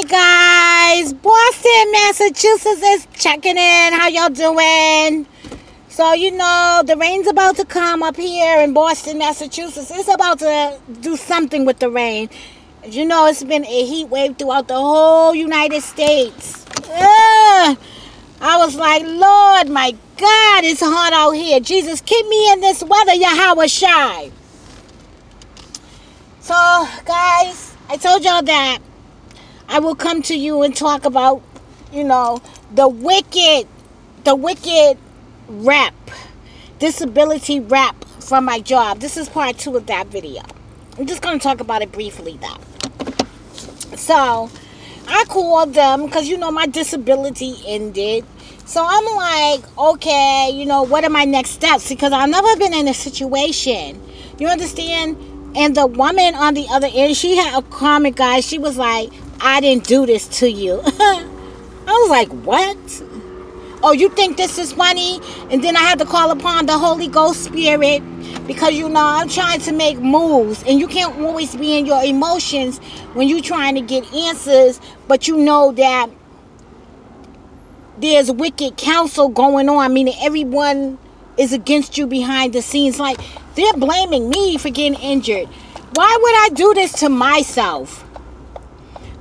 Hey guys, Boston, Massachusetts is checking in. How y'all doing? So you know the rain's about to come up here in Boston, Massachusetts. It's about to do something with the rain. You know it's been a heat wave throughout the whole United States. I was like, Lord, my God, it's hot out here. Jesus, keep me in this weather, Yahweh Shai. So guys, I told y'all that I will come to you and talk about, you know, the wicked rep, disability rep from my job. This is part 2 of that video. I'm just going to talk about it briefly though. So, I called them because, you know, my disability ended. So, I'm like, okay, you know, what are my next steps? Because I've never been in a situation. You understand? And the woman on the other end, she had a comment, guys. She was like, I didn't do this to you. I was like, what? Oh, you think this is funny? And then I had to call upon the Holy Ghost Spirit because, you know, I'm trying to make moves. And you can't always be in your emotions when you're trying to get answers. But you know that there's wicked counsel going on. Meaning everyone is against you behind the scenes. Like, they're blaming me for getting injured. Why would I do this to myself?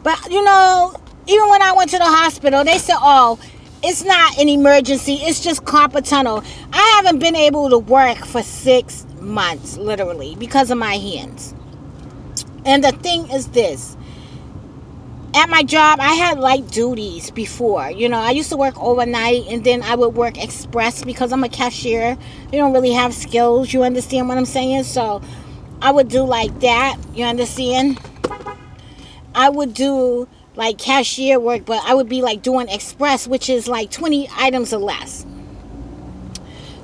But, you know, even when I went to the hospital, they said, oh, it's not an emergency. It's just carpal tunnel. I haven't been able to work for 6 months, literally, because of my hands. And the thing is this. At my job, I had light duties before. You know, I used to work overnight, and then I would work express because I'm a cashier. You don't really have skills. You understand what I'm saying? So, I would do like that. You understand? I would do like cashier work, but I would be like doing express, which is like 20 items or less.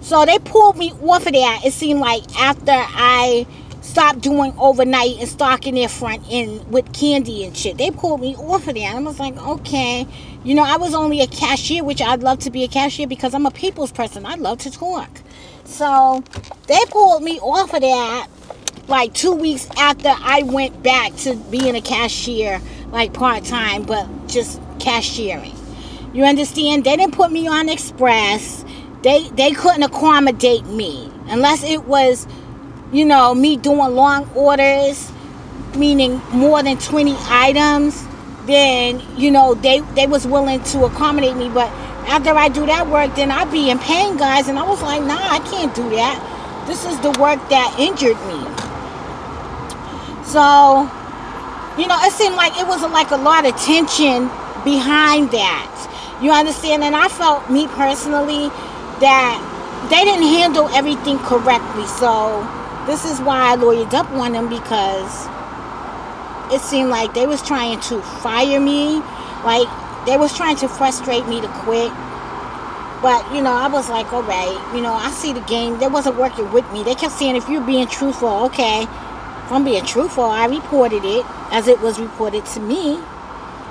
So they pulled me off of that. It seemed like after I stopped doing overnight and stocking their front end with candy and shit, they pulled me off of that. And I was like, okay, you know, I was only a cashier, which I'd love to be a cashier because I'm a people's person. I love to talk. So they pulled me off of that like 2 weeks after I went back to being a cashier, like part-time, but just cashiering. You understand? They didn't put me on express. They couldn't accommodate me unless it was, you know, me doing long orders, meaning more than 20 items. Then, you know, they was willing to accommodate me. But after I do that work, then I'd be in pain, guys. And I was like, nah, I can't do that. This is the work that injured me. So, you know, it seemed like it was like a lot of tension behind that. You understand? And I felt, me personally, that they didn't handle everything correctly. So, this is why I lawyered up on them, because it seemed like they was trying to fire me. Like, they was trying to frustrate me to quit. But, you know, I was like, all right, you know, I see the game. They wasn't working with me. They kept saying, if you're being truthful, okay. If I'm being truthful, I reported it as it was reported to me.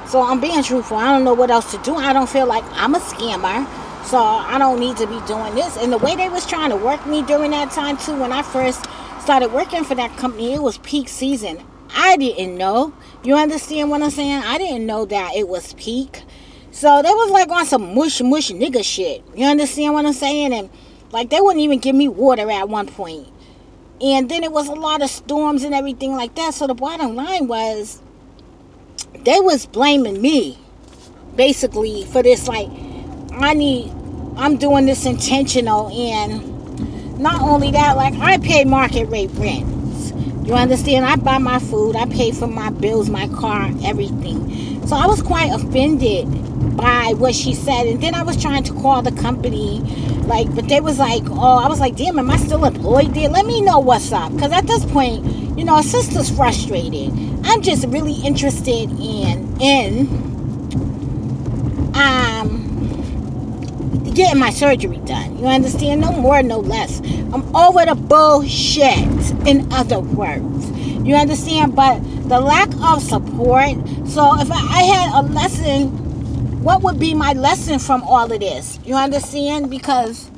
So I'm being truthful. I don't know what else to do. I don't feel like I'm a scammer. So I don't need to be doing this. And the way they was trying to work me during that time too, when I first started working for that company, it was peak season. I didn't know. You understand what I'm saying? I didn't know that it was peak. So they was like on some mush nigga shit. You understand what I'm saying? And like they wouldn't even give me water at one point. And then it was a lot of storms and everything like that. So the bottom line was, they was blaming me, basically, for this. Like, I'm doing this intentional. And not only that, like, I pay market rate rents. You understand? I buy my food. I pay for my bills, my car, everything. So I was quite offended by what she said. And then I was trying to call the company, like, but they was like, oh, I was like, damn, am I still employed there? Let me know what's up. Because at this point, you know, a sister's frustrated. I'm just really interested in getting my surgery done. You understand? No more, no less. I'm over the bullshit, in other words. You understand? But the lack of support. So if I had a lesson, what would be my lesson from all of this? You understand? Because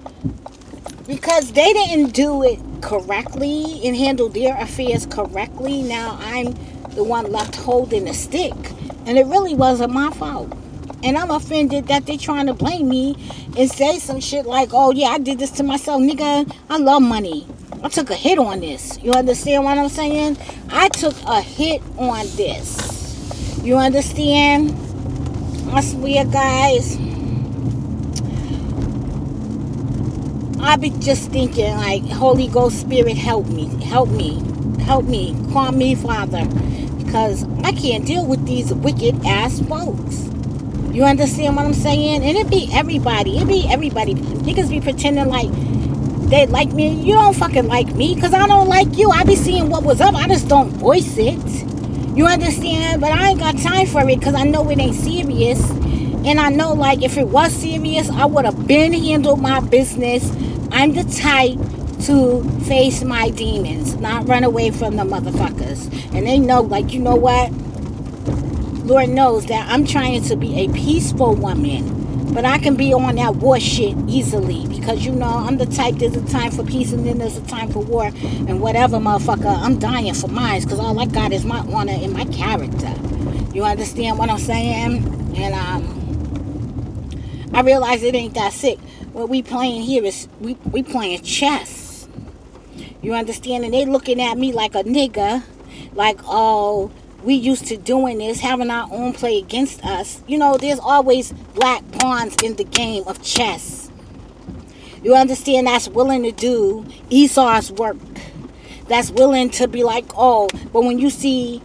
they didn't do it correctly and handle their affairs correctly. Now I'm the one left holding the stick. And it really wasn't my fault. And I'm offended that they trying to blame me and say some shit like, oh yeah, I did this to myself. Nigga, I love money. I took a hit on this. You understand what I'm saying? I took a hit on this. You understand? I swear, guys. I be just thinking like, Holy Ghost Spirit, help me. Help me. Help me. Calm me, Father. Because I can't deal with these wicked ass folks. You understand what I'm saying? And it be everybody. It be everybody. Niggas be pretending like they like me. You don't fucking like me because I don't like you. I be seeing what was up. I just don't voice it. You understand? But I ain't got time for it because I know it ain't serious. And I know, like, if it was serious, I would have been handled my business. I'm the type to face my demons, not run away from the motherfuckers. And they know, like, you know what? Lord knows that I'm trying to be a peaceful woman. But I can be on that war shit easily. Because, you know, I'm the type, there's a time for peace and then there's a time for war. And whatever, motherfucker, I'm dying for mine. Because all I got is my honor and my character. You understand what I'm saying? And, I realize it ain't that sick. What we playing here is, we playing chess. You understand? And they looking at me like a nigga. Like, oh, we used to doing this, having our own play against us. You know, there's always black pawns in the game of chess. You understand? That's willing to do Esau's work. That's willing to be like, oh, but when you see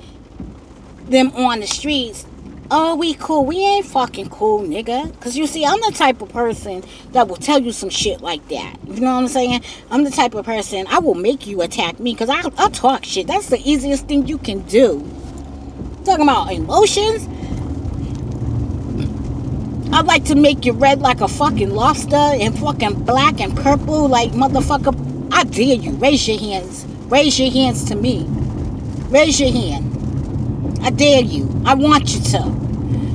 them on the streets, oh, we cool. We ain't fucking cool, nigga. Because you see, I'm the type of person that will tell you some shit like that. You know what I'm saying? I'm the type of person, I will make you attack me because I'll talk shit. That's the easiest thing you can do. Talking about emotions. I'd like to make you red like a fucking lobster and fucking black and purple like motherfucker. I dare you. Raise your hands. Raise your hands to me. Raise your hand. I dare you. I want you to.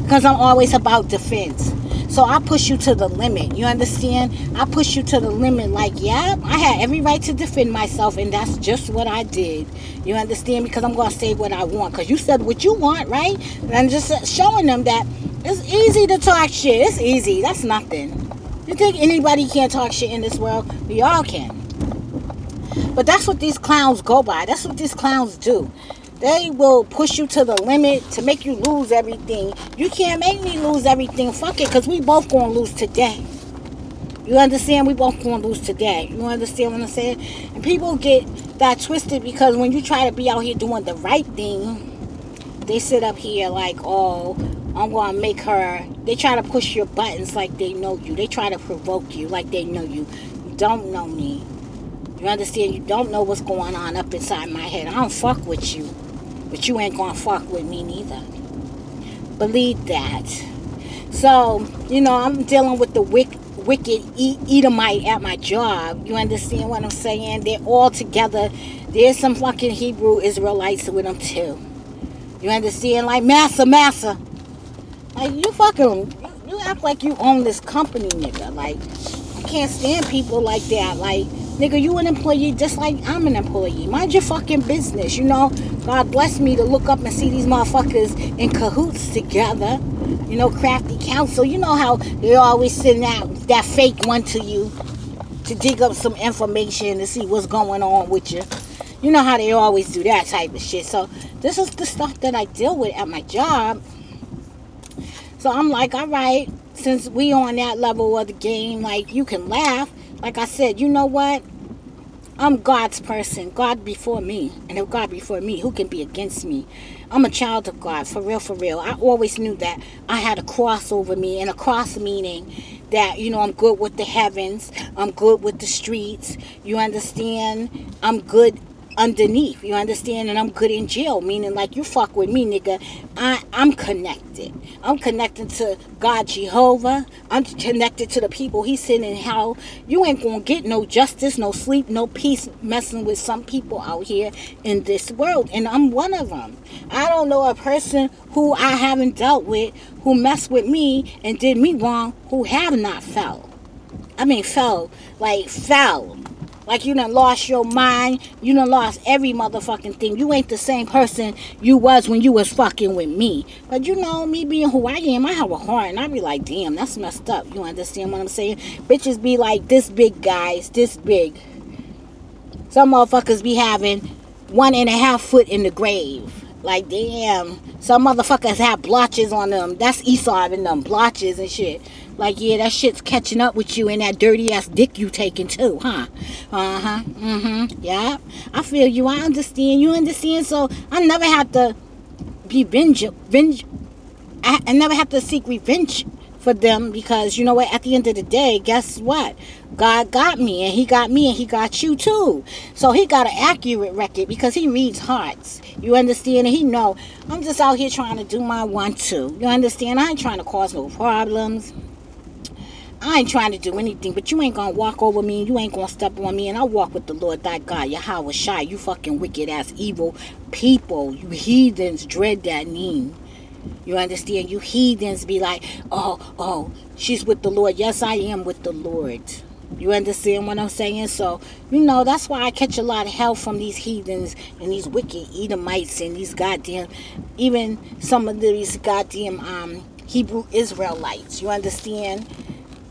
Because I'm always about defense. So I push you to the limit. You understand? I push you to the limit. Like, yeah, I had every right to defend myself. And that's just what I did. You understand? Because I'm going to say what I want. Because you said what you want, right? And I'm just showing them that it's easy to talk shit. It's easy. That's nothing. You think anybody can't talk shit in this world? We all can. But that's what these clowns go by. That's what these clowns do. They will push you to the limit to make you lose everything. You can't make me lose everything. Fuck it, because we both going to lose today. You understand? We both going to lose today. You understand what I'm saying? And people get that twisted because when you try to be out here doing the right thing, they sit up here like, oh, I'm going to make her. They try to push your buttons like they know you. They try to provoke you like they know you. You don't know me. You understand? You don't know what's going on up inside my head. I don't fuck with you. But you ain't gonna fuck with me neither. Believe that. So, you know, I'm dealing with the wicked Edomite at my job. You understand what I'm saying? They're all together. There's some fucking Hebrew Israelites with them too. You understand? Like, massa. Like, you fucking, you act like you own this company, nigga. Like, I can't stand people like that. Like, nigga, you an employee just like I'm an employee. Mind your fucking business, you know. God bless me to look up and see these motherfuckers in cahoots together. You know, crafty counsel. You know how they always send out that fake one to you to dig up some information to see what's going on with you. You know how they always do that type of shit. So this is the stuff that I deal with at my job. So I'm like, all right, since we on that level of the game, like, you can laugh. Like I said, you know what? I'm God's person. God before me. And if God before me, who can be against me? I'm a child of God. For real, for real. I always knew that I had a cross over me. And a cross meaning that, you know, I'm good with the heavens. I'm good with the streets. You understand? I'm good underneath. You understand? And I'm good in jail. Meaning, like, you fuck with me, nigga. I'm connected. I'm connected to God Jehovah. I'm connected to the people He sent in hell. You ain't gonna get no justice, no sleep, no peace messing with some people out here in this world. And I'm one of them. I don't know a person who I haven't dealt with who messed with me and did me wrong who have not fell. I mean, fell. Like, fell. Like you done lost your mind. You done lost every motherfucking thing. You ain't the same person you was when you was fucking with me. But you know, me being who I am, I have a heart. And I be like, damn, that's messed up. You understand what I'm saying? Bitches be like this big, guys. This big. Some motherfuckers be having 1.5 foot in the grave. Like, damn. Some motherfuckers have blotches on them. That's Esau having them blotches and shit. Like, yeah, that shit's catching up with you and that dirty ass dick you taking too, huh? Yeah. I feel you. I understand. You understand? So I never have to be I never have to seek revenge for them, because you know what, at the end of the day, guess what, God got me, and he got me, and he got you too. So he got an accurate record, because he reads hearts. You understand? And he know I'm just out here trying to do my 1-2. You understand? I ain't trying to cause no problems. I ain't trying to do anything, but you ain't gonna walk over me, and you ain't gonna step on me, and I walk with the Lord thy God, Yahweh Shai. You fucking wicked ass evil people. You heathens dread that name. You understand? You heathens be like, oh, she's with the Lord. Yes, I am with the Lord. You understand what I'm saying? So, you know, that's why I catch a lot of hell from these heathens and these wicked Edomites and these goddamn, even some of these goddamn Hebrew Israelites. You understand?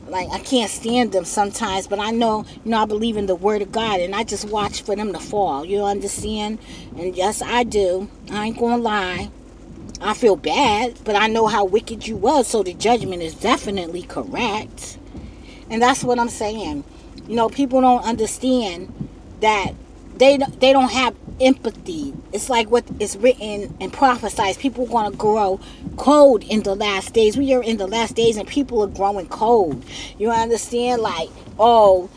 Like, I can't stand them sometimes, but I know, you know, I believe in the word of God, and I just watch for them to fall. You understand? And yes, I do. I ain't gonna lie. I feel bad, but I know how wicked you was, so the judgment is definitely correct. And that's what I'm saying. You know, people don't understand that they don't have empathy. It's like what is written and prophesied. People are going to grow cold in the last days. We are in the last days, and people are growing cold. You understand? Like, oh,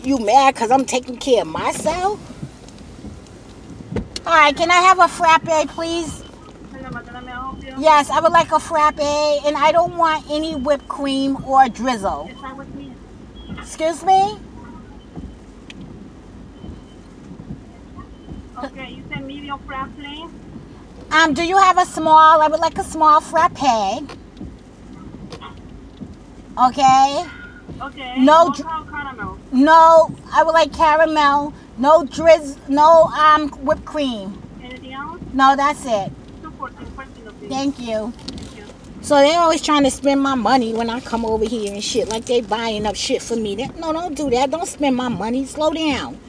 you mad because I'm taking care of myself? All right, can I have a frappe, please? Yes, I would like a frappe, and I don't want any whipped cream or drizzle. Excuse me? Okay, you said medium frappe, please? Do you have a small? I would like a small frappe. Okay. Okay. No caramel. No, I would like caramel. No whipped cream. Anything else? No, that's it. 214, Thank you. Thank you. So they always trying to spend my money when I come over here and shit. Like they buying up shit for me. No, don't do that. Don't spend my money. Slow down.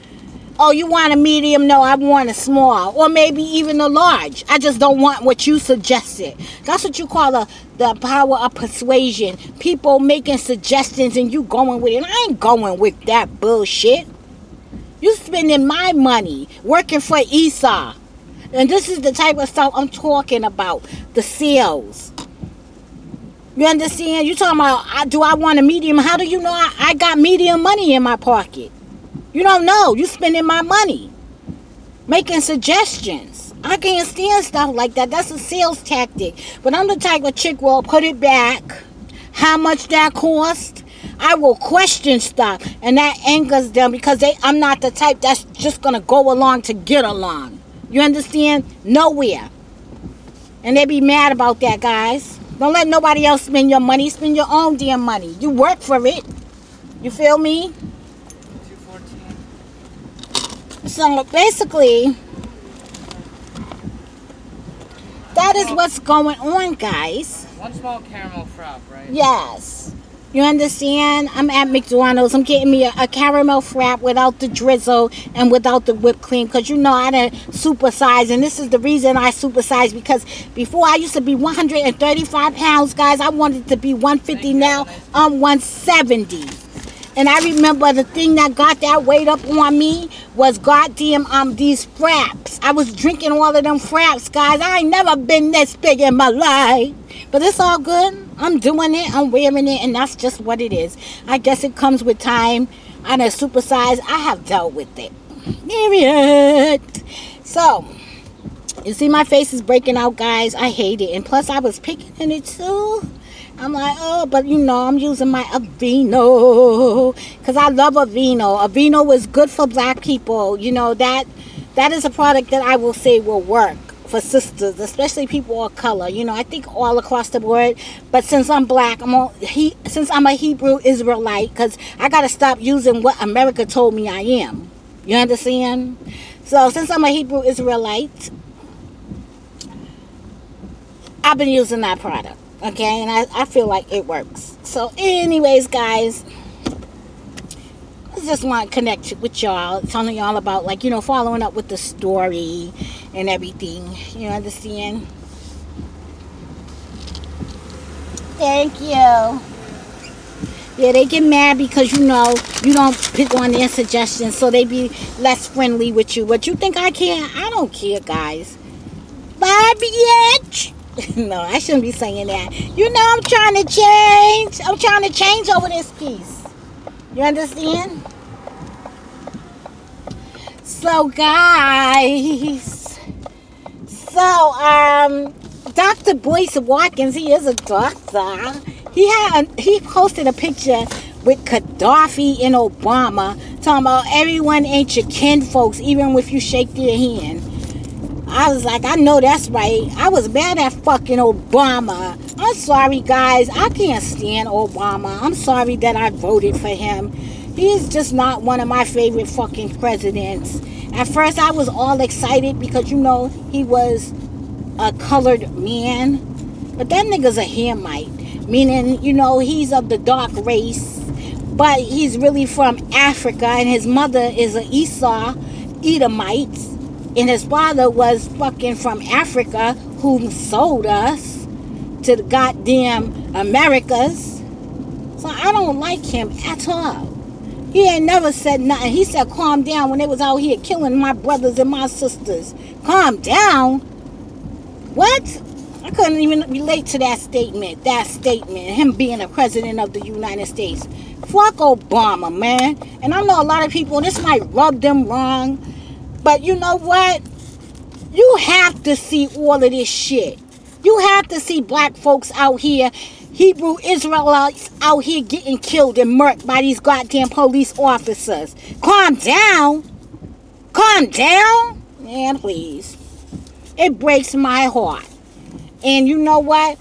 Oh, you want a medium? No, I want a small. Or maybe even a large. I just don't want what you suggested. That's what you call the power of persuasion. People making suggestions and you going with it. I ain't going with that bullshit. You spending my money working for Esau. And this is the type of stuff I'm talking about. The sales. You understand? You talking about, do I want a medium? How do you know I got medium money in my pocket? You don't know. You spending my money. Making suggestions. I can't stand stuff like that. That's a sales tactic. But I'm the type of chick will put it back. How much that cost? I will question stuff. And that angers them because I'm not the type that's just going to go along to get along. You understand? Nowhere. And they be mad about that, guys. Don't let nobody else spend your money. Spend your own damn money. You work for it. You feel me? 214. So basically, that is what's going on, guys. One small caramel frappe, right? Yes. You understand? I'm at McDonald's. I'm getting me a caramel frappe without the drizzle and without the whipped cream. Because you know I done supersize. And this is the reason I supersize. Because before I used to be 135 pounds, guys. I wanted to be 150. Now I'm 170. And I remember the thing that got that weight up on me was goddamn these fraps. I was drinking all of them fraps, guys. I ain't never been this big in my life. But it's all good. I'm doing it. I'm wearing it. And that's just what it is. I guess it comes with time. I done supersized. I have dealt with it. Period. So, you see my face is breaking out, guys. I hate it. And plus, I was picking in it too. I'm like, oh, but you know, I'm using my Aveeno because I love Aveeno. Aveeno is good for black people. You know, that is a product that I will say will work for sisters, especially people of color. You know, I think all across the board. But since I'm black, since I'm a Hebrew Israelite, because I got to stop using what America told me I am. You understand? So since I'm a Hebrew Israelite, I've been using that product. Okay, and I feel like it works. So anyways, guys, I just want to connect with y'all, telling y'all about, like, you know, following up with the story and everything. You understand? Thank you. Yeah, they get mad because, you know, you don't pick on their suggestions, so they be less friendly with you. But you think I care? I don't care, guys. Bye, bitch. No, I shouldn't be saying that. You know, I'm trying to change. I'm trying to change over this piece. You understand? So, guys. So, Dr. Boyce Watkins, he is a doctor. He posted a picture with Gaddafi and Obama, talking about everyone ain't your kin folks, even if you shake their hand. I was like, I know that's right. I was mad at fucking Obama. I'm sorry, guys. I can't stand Obama. I'm sorry that I voted for him. He's just not one of my favorite fucking presidents. At first, I was all excited because, you know, he was a colored man. But that nigga's a Hamite. Meaning, you know, he's of the dark race. But he's really from Africa. And his mother is an Esau, Edomite. And his father was fucking from Africa, who sold us to the goddamn Americas. So I don't like him at all. He ain't never said nothing. He said calm down when they was out here killing my brothers and my sisters. Calm down? What? I couldn't even relate to that statement. Him being a president of the United States. Fuck Obama, man. And I know a lot of people, this might rub them wrong. But you know what? You have to see all of this shit. You have to see black folks out here, Hebrew Israelites out here getting killed and murked by these goddamn police officers. Calm down. Calm down. Man, please. It breaks my heart. And you know what?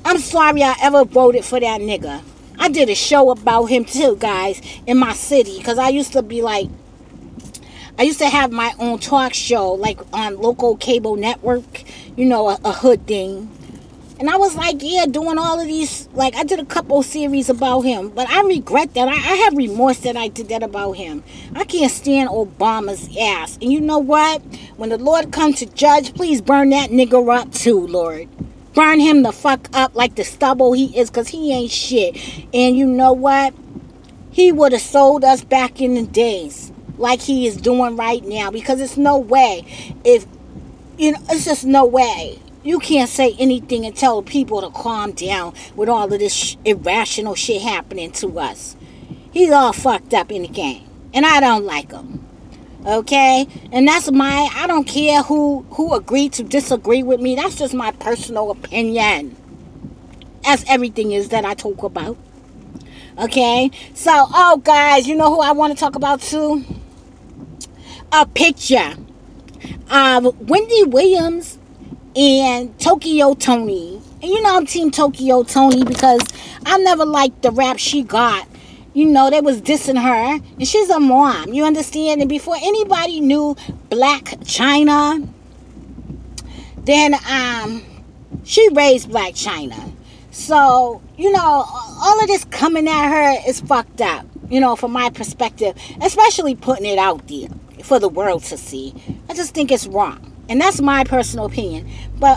I'm sorry I ever voted for that nigga. I did a show about him too, guys, in my city. Because I used to have my own talk show, like on local cable network, you know, a hood thing. And I was like, yeah, doing all of these, like, I did a couple series about him. But I regret that. I have remorse that I did that about him. I can't stand Obama's ass. And you know what? When the Lord comes to judge, please burn that nigga up too, Lord. Burn him the fuck up like the stubble he is, because he ain't shit. And you know what? He would have sold us back in the days, like he is doing right now, because it's no way, if you know, it's just no way you can't say anything and tell people to calm down with all of this irrational shit happening to us. He's all fucked up in the game, and I don't like him. Okay, and that's I don't care who agreed to disagree with me. That's just my personal opinion, as everything is that I talk about. Okay, so oh guys, you know who I want to talk about too? A picture of Wendy Williams and Tokyo Toni. And you know I'm Team Tokyo Toni because I never liked the rap she got. You know, they was dissing her. And she's a mom, you understand? And before anybody knew Blac Chyna, then she raised Blac Chyna. So, you know, all of this coming at her is fucked up, you know, from my perspective. Especially putting it out there for the world to see. I just think it's wrong. And that's my personal opinion. But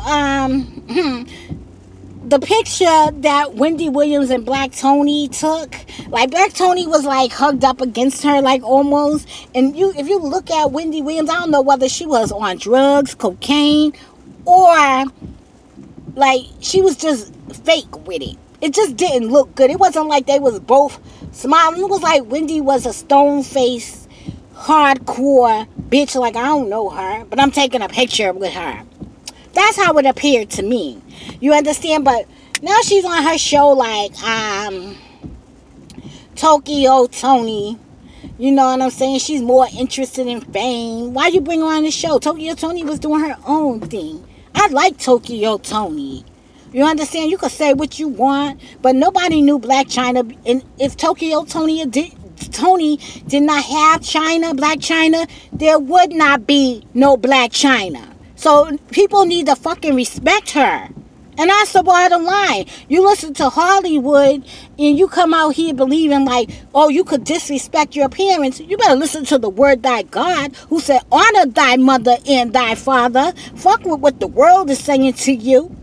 the picture that Wendy Williams and Blac Toni took, like Blac Toni was like hugged up against her, like almost. And if you look at Wendy Williams, I don't know whether she was on drugs, cocaine, or like she was just fake with it. It just didn't look good. It wasn't like they was both smiling. It was like Wendy was a stone-faced, hardcore bitch. Like, I don't know her, but I'm taking a picture with her. That's how it appeared to me. You understand? But now she's on her show like Tokyo Toni. You know what I'm saying? She's more interested in fame. Why you bring her on the show? Tokyo Toni was doing her own thing. I like Tokyo Tony. You understand? You could say what you want, but nobody knew Black China. And if Tokyo Tony did not have China, Black China, there would not be no Black China. So people need to fucking respect her. And that's the bottom line. You listen to Hollywood and you come out here believing like, oh, you could disrespect your parents. You better listen to the word thy God, who said, honor thy mother and thy father. Fuck with what the world is saying to you.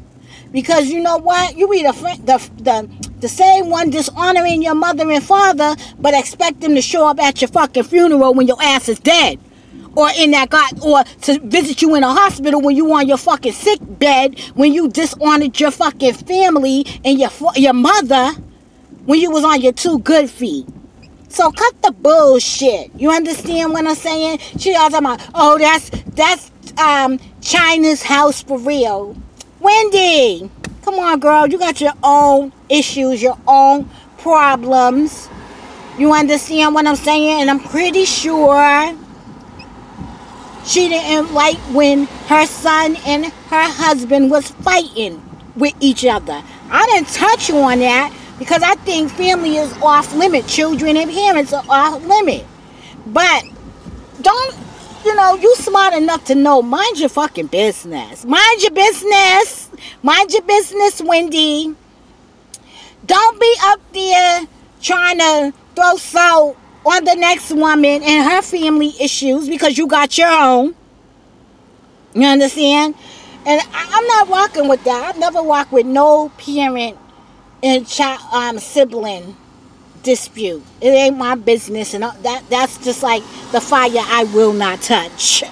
Because you know what? You be the same one dishonoring your mother and father, but expect them to show up at your fucking funeral when your ass is dead. Or in that or to visit you in a hospital when you on your fucking sick bed, when you dishonored your fucking family and your mother when you was on your 2 good feet. So cut the bullshit. You understand what I'm saying? She all talking about, oh, that's China's house for real. Wendy, come on, girl. You got your own issues, your own problems. You understand what I'm saying? And I'm pretty sure she didn't like when her son and her husband was fighting with each other. I didn't touch on that because I think family is off limit. Children and parents are off limit. But don't, you smart enough to know, mind your fucking business. Mind your business. Mind your business, Wendy. Don't be up there trying to throw salt on the next woman and her family issues because you got your own. You understand? And I'm not walking with that. I've never walked with no parent and sibling dispute. It ain't my business, and that's just like the fire I will not touch.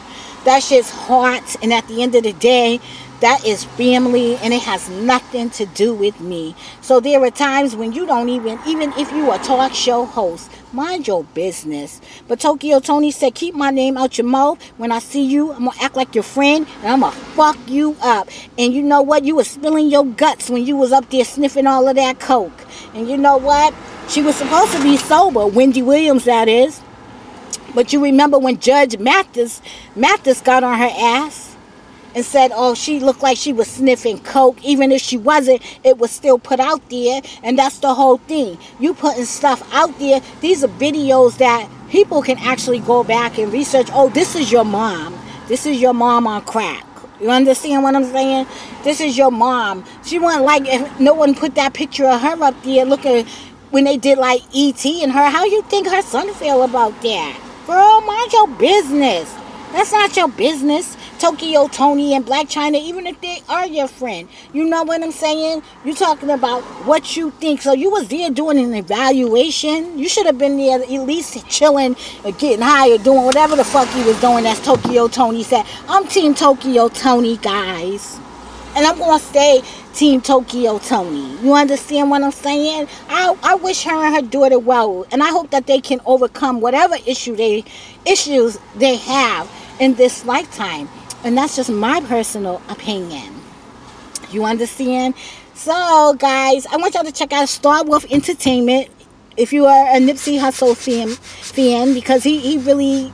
That shit's hot, and at the end of the day, that is family, and it has nothing to do with me. So there are times when you don't even if you a talk show host, mind your business. But Tokyo Tony said, keep my name out your mouth. When I see you, I'm going to act like your friend, and I'm going to fuck you up. And you know what? You was spilling your guts when you was up there sniffing all of that coke. And you know what? She was supposed to be sober, Wendy Williams, that is. But you remember when Judge Mathis got on her ass and said, oh, she looked like she was sniffing coke. Even if she wasn't, it was still put out there. And that's the whole thing. You putting stuff out there. These are videos that people can actually go back and research. Oh, this is your mom. This is your mom on crack. You understand what I'm saying? This is your mom. She wasn't like, if no one put that picture of her up there looking when they did like E.T. and her. How you think her son feel about that? Girl, mind your business. That's not your business. Tokyo Tony and Black China, even if they are your friend. You know what I'm saying? You're talking about what you think. So you was there doing an evaluation. You should have been there at least chilling or getting high or doing whatever the fuck you was doing, as Tokyo Tony said. I'm Team Tokyo Tony, guys. And I'm going to stay Team Tokyo Tony. You understand what I'm saying? I wish her and her daughter well. And I hope that they can overcome whatever issues they have in this lifetime. And that's just my personal opinion. You understand? So, guys, I want y'all to check out Star Wolf Entertainment if you are a Nipsey Hussle fan, because he really,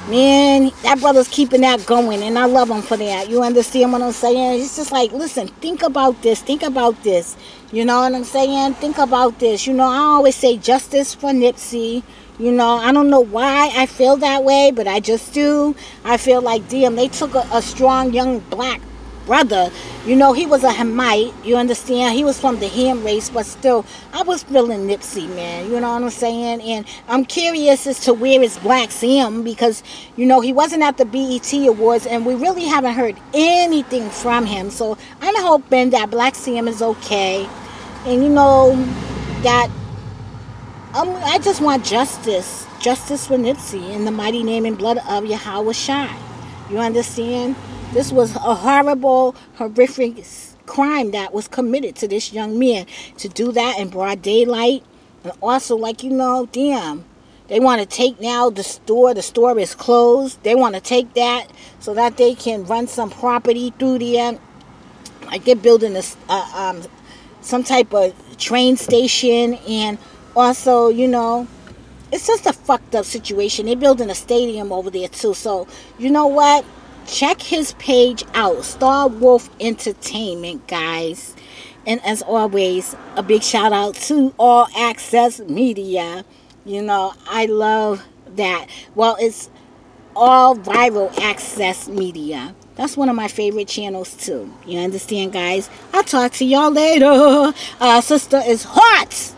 man, that brother's keeping that going, and I love him for that. You understand what I'm saying? It's just like, listen, think about this. Think about this. You know what I'm saying? Think about this. You know, I always say justice for Nipsey. You know, I don't know why I feel that way, but I just do. I feel like, damn, they took a strong young black brother. You know, he was a Hamite. You understand? He was from the Ham race, but still, I was feeling Nipsey, man. You know what I'm saying? And I'm curious as to where is Black Sam, because, you know, he wasn't at the BET Awards, and we really haven't heard anything from him. So I'm hoping that Black Sam is okay. And, you know, that I just want justice. Justice for Nipsey in the mighty name and blood of Yahweh Shai. You understand? This was a horrible, horrific crime that was committed to this young man. To do that in broad daylight. And also, like, you know, damn. They want to take now the store. The store is closed. They want to take that so that they can run some property through there. Like they're building some type of train station. And also, you know, it's just a fucked up situation. They're building a stadium over there too. So, you know what? check his page out, Star Wolf Entertainment, guys. And as always, a big shout out to All Access Media. You know, I love that. Well, it's All Viral Access Media. That's one of my favorite channels too. You understand, guys? I'll talk to y'all later. Sister is hot.